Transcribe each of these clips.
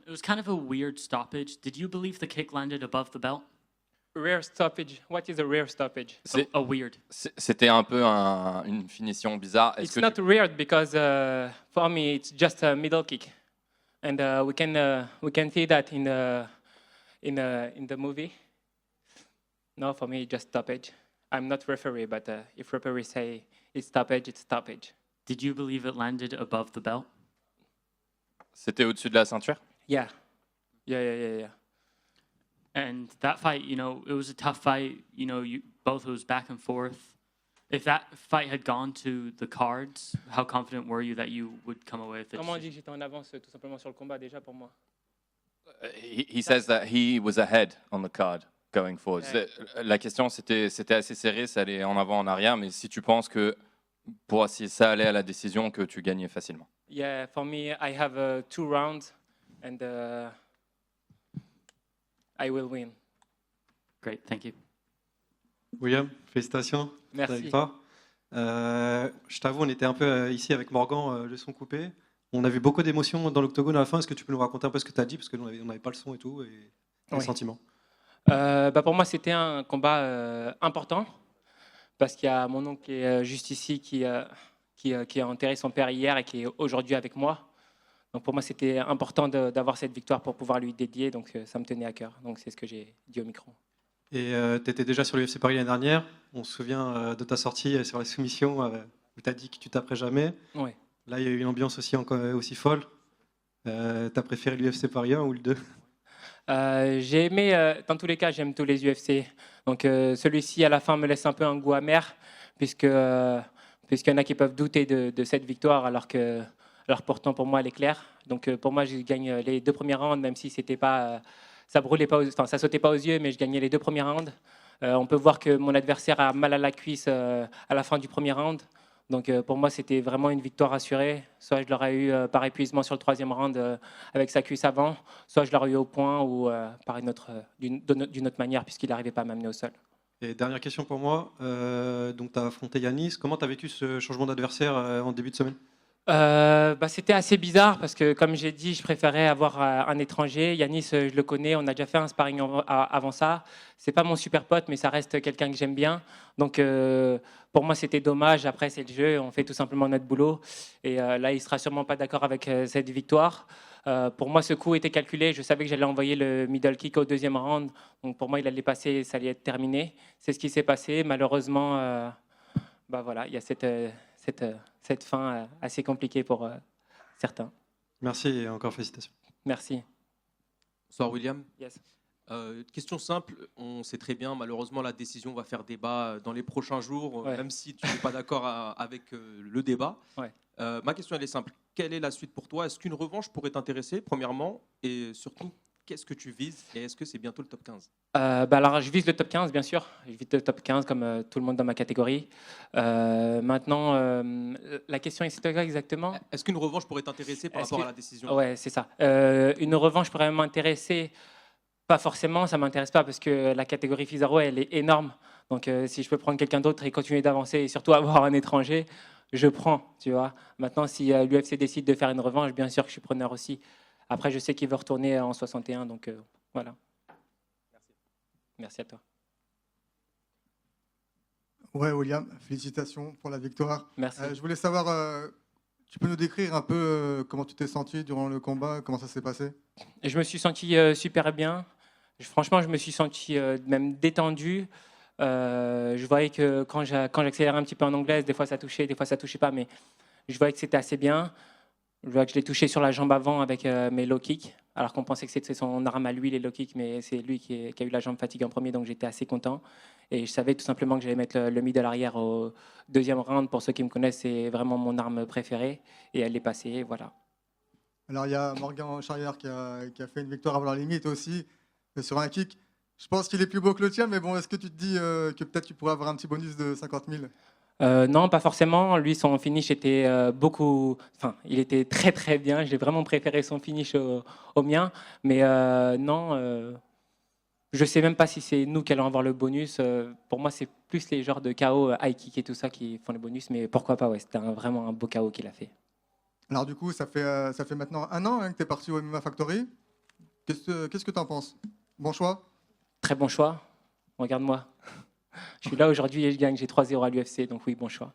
It was kind of a weird stoppage. Did you believe the kick landed above the belt? Rare stoppage. What is a rare stoppage? A weird. C'était un peu une finition bizarre. Est-ce It's que not weird because for me it's just a middle kick, and we can see that in the movie. No, for me it's just stoppage. I'm not referee, but if referee say it's stoppage, it's stoppage. Did you believe it landed above the belt? c'était au-dessus de la ceinture? Yeah. And that fight, it was a tough fight. Both it was back and forth. If that fight had gone to the cards, how confident were you that you would come away with it? Comment on dit que j'étais en avance tout simplement sur le combat déjà pour moi? He says that he was ahead on the card going forward. Ouais. La question, c'était assez serré, ça allait en avant, en arrière, mais si tu penses que si ça allait à la décision, que tu gagnais facilement. Yeah, for me, I have 2 rounds, and I will win. Great, thank you. William, félicitations. Merci. Avec toi. Je t'avoue, on était un peu ici avec Morgan, le son coupé. On a vu beaucoup d'émotions dans l'octogone à la fin. Est-ce que tu peux nous raconter un peu ce que tu as dit? Parce que nous, on n'avait pas le son et tout, et les Oui. sentiments. Pour moi, c'était un combat important, parce qu'il y a mon oncle qui est juste ici, qui a enterré son père hier et qui est aujourd'hui avec moi. Donc pour moi, c'était important d'avoir cette victoire pour pouvoir lui dédier, donc ça me tenait à cœur. Donc c'est ce que j'ai dit au micro. Et tu étais déjà sur l'UFC Paris l'année dernière. On se souvient de ta sortie sur la soumission où tu as dit que tu taperais jamais. Oui. Là, il y a eu une ambiance aussi folle. Tu as préféré l'UFC Paris 1 ou le 2? J'ai aimé, dans tous les cas, j'aime tous les UFC. Donc celui-ci, à la fin, me laisse un peu un goût amer, puisqu'il y en a qui peuvent douter de cette victoire, alors pourtant pour moi, elle est claire. Donc pour moi, je gagne les 2 premiers rounds, même si c'était pas, ça brûlait pas, ça sautait pas aux yeux, mais je gagnais les 2 premiers rounds. On peut voir que mon adversaire a mal à la cuisse à la fin du premier round. Donc pour moi, c'était vraiment une victoire assurée. Soit je l'aurais eu par épuisement sur le 3e round avec sa cuisse avant, soit je l'aurais eu au point ou d'une autre manière, puisqu'il n'arrivait pas à m'amener au sol. Et dernière question pour moi. Donc, tu as affronté Yanis. Comment tu as vécu ce changement d'adversaire en début de semaine? C'était assez bizarre parce que, comme j'ai dit, je préférais avoir un étranger. Yanis, je le connais, on a déjà fait un sparring avant ça. C'est pas mon super pote, mais ça reste quelqu'un que j'aime bien. Donc, pour moi, c'était dommage. Après, c'est le jeu, on fait tout simplement notre boulot. Et là, il sera sûrement pas d'accord avec cette victoire. Pour moi, ce coup était calculé. Je savais que j'allais envoyer le middle kick au 2e round. Donc, pour moi, il allait passer, ça allait être terminé. C'est ce qui s'est passé. Malheureusement, voilà, il y a cette fin assez compliquée pour certains. Merci et encore félicitations. Merci. Bonsoir William. Yes. Question simple, on sait très bien, malheureusement la décision va faire débat dans les prochains jours, Ouais. même si tu n'es pas d'accord avec le débat. Ouais. Ma question elle est simple, quelle est la suite pour toi? Est-ce qu'une revanche pourrait t'intéresser, premièrement? Et surtout, qu'est-ce que tu vises? Et est-ce que c'est bientôt le top 15? Alors, je vise le top 15, bien sûr. Je vise le top 15 comme tout le monde dans ma catégorie. Maintenant, la question est quoi exactement? Est-ce qu'une revanche pourrait t'intéresser par Est-ce rapport que- à la décision? Ouais, c'est ça. Une revanche pourrait m'intéresser. Pas forcément, ça m'intéresse pas parce que la catégorie Fizarro, elle est énorme. Donc, si je peux prendre quelqu'un d'autre et continuer d'avancer et surtout avoir un étranger, je prends, tu vois. Maintenant, si l'UFC décide de faire une revanche, bien sûr que je suis preneur aussi. Après, je sais qu'il veut retourner en 61, donc voilà. Merci à toi. Ouais, William, félicitations pour la victoire. Merci. Je voulais savoir, tu peux nous décrire un peu comment tu t'es senti durant le combat, comment ça s'est passé? Je me suis senti super bien. Franchement, je me suis senti même détendu. Je voyais que quand j'accélérais un petit peu en anglaise, des fois ça touchait pas, mais je voyais que c'était assez bien. Je vois que je l'ai touché sur la jambe avant avec mes low kicks, alors qu'on pensait que c'était son arme à lui, les low kicks, mais c'est lui qui a eu la jambe fatiguée en premier, donc j'étais assez content. Et je savais tout simplement que j'allais mettre le middle arrière au 2e round. Pour ceux qui me connaissent, c'est vraiment mon arme préférée, et elle est passée, et voilà. Alors, il y a Morgan Charrière qui a fait une victoire avant la limite aussi, sur un kick. Je pense qu'il est plus beau que le tien, mais bon, est-ce que tu te dis que peut-être tu pourrais avoir un petit bonus de 50 000? Non, pas forcément. Lui, son finish était il était très très bien. J'ai vraiment préféré son finish au mien. Mais non, je sais même pas si c'est nous qui allons avoir le bonus. Pour moi, c'est plus les genres de KO, high kick et tout ça qui font le bonus. Mais pourquoi pas, ouais, c'était vraiment un beau KO qu'il a fait. Alors du coup, ça fait maintenant 1 an hein, que tu es parti au MMA Factory. Qu'est-ce que tu en penses? Bon choix? Très bon choix. Regarde-moi. Je suis là aujourd'hui et je gagne. J'ai 3-0 à l'UFC, donc oui, bon choix.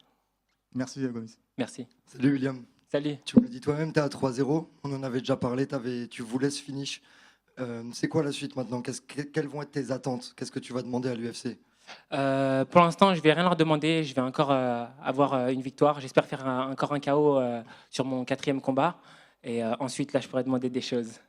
Merci Gomis. Merci. Salut William. Salut. Tu me le dis toi-même, tu es à 3-0. On en avait déjà parlé, tu voulais ce finish. C'est quoi la suite maintenant? Quelles vont être tes attentes? Qu'est-ce que tu vas demander à l'UFC? Pour l'instant, je vais rien leur demander. Je vais encore avoir une victoire. J'espère faire encore un KO sur mon 4e combat. Et ensuite, là, je pourrais demander des choses.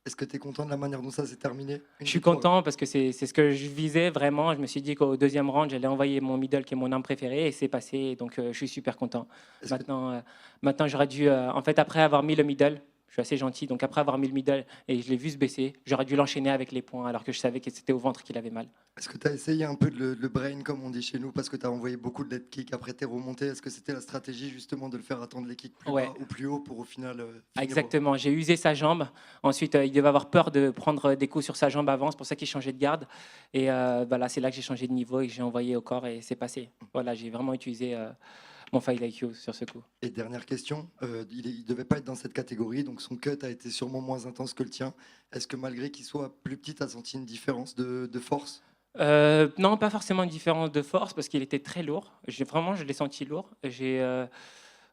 Est-ce que tu es content de la manière dont ça s'est terminé? Je suis content parce que c'est ce que je visais vraiment. Je me suis dit qu'au 2e round, j'allais envoyer mon middle qui est mon arme préférée et c'est passé. Donc, je suis super content. Est-ce que- Maintenant, j'aurais dû, en fait, après avoir mis le middle, je suis assez gentil. Donc, après avoir mis le middle et je l'ai vu se baisser, j'aurais dû l'enchaîner avec les poings alors que je savais que c'était au ventre qu'il avait mal. Est-ce que tu as essayé un peu de le brain, comme on dit chez nous, parce que tu as envoyé beaucoup de leg kicks après tes remontées? Est-ce que c'était la stratégie justement de le faire attendre les kicks plus Ouais. bas ou plus haut pour au final finir Exactement, j'ai usé sa jambe. Ensuite, il devait avoir peur de prendre des coups sur sa jambe avant, c'est pour ça qu'il changeait de garde. Et voilà, c'est là que j'ai changé de niveau et que j'ai envoyé au corps et c'est passé. Voilà, j'ai vraiment utilisé mon fight IQ sur ce coup. Et dernière question, il ne devait pas être dans cette catégorie, donc son cut a été sûrement moins intense que le tien. Est-ce que malgré qu'il soit plus petit, tu as senti une différence de force? Non, pas forcément une différence de force parce qu'il était très lourd. Vraiment, je l'ai senti lourd. J'ai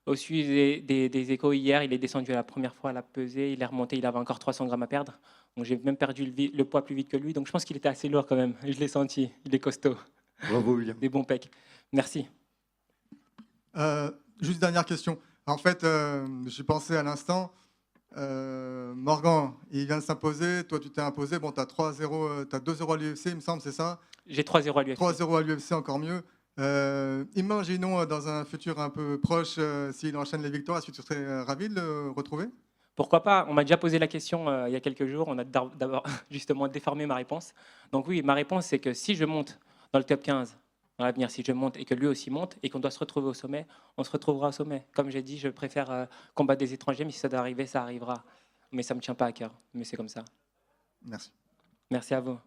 aussi eu des échos hier. Il est descendu à la première fois à la pesée. Il est remonté. Il avait encore 300 grammes à perdre. Donc j'ai même perdu le poids plus vite que lui. Donc je pense qu'il était assez lourd quand même. Je l'ai senti. Il est costaud. Bravo William. Des bons pecs. Merci. Juste dernière question. En fait, j'y pensais à l'instant. Morgan, il vient de s'imposer. Toi, tu t'es imposé. Bon, tu as 3-0, tu as 2-0 à l'UFC, il me semble, c'est ça? J'ai 3-0 à l'UFC. 3-0 à l'UFC, encore mieux. Imaginons dans un futur un peu proche, s'il enchaîne les victoires, est-ce que tu serais ravi de le retrouver? Pourquoi pas? On m'a déjà posé la question il y a quelques jours. On a d'abord justement déformé ma réponse. Donc oui, ma réponse, c'est que si je monte dans le top 15 dans l'avenir, si je monte et que lui aussi monte et qu'on doit se retrouver au sommet, on se retrouvera au sommet. Comme j'ai dit, je préfère combattre des étrangers, mais si ça doit arriver, ça arrivera. Mais ça ne me tient pas à cœur. Mais c'est comme ça. Merci. Merci à vous.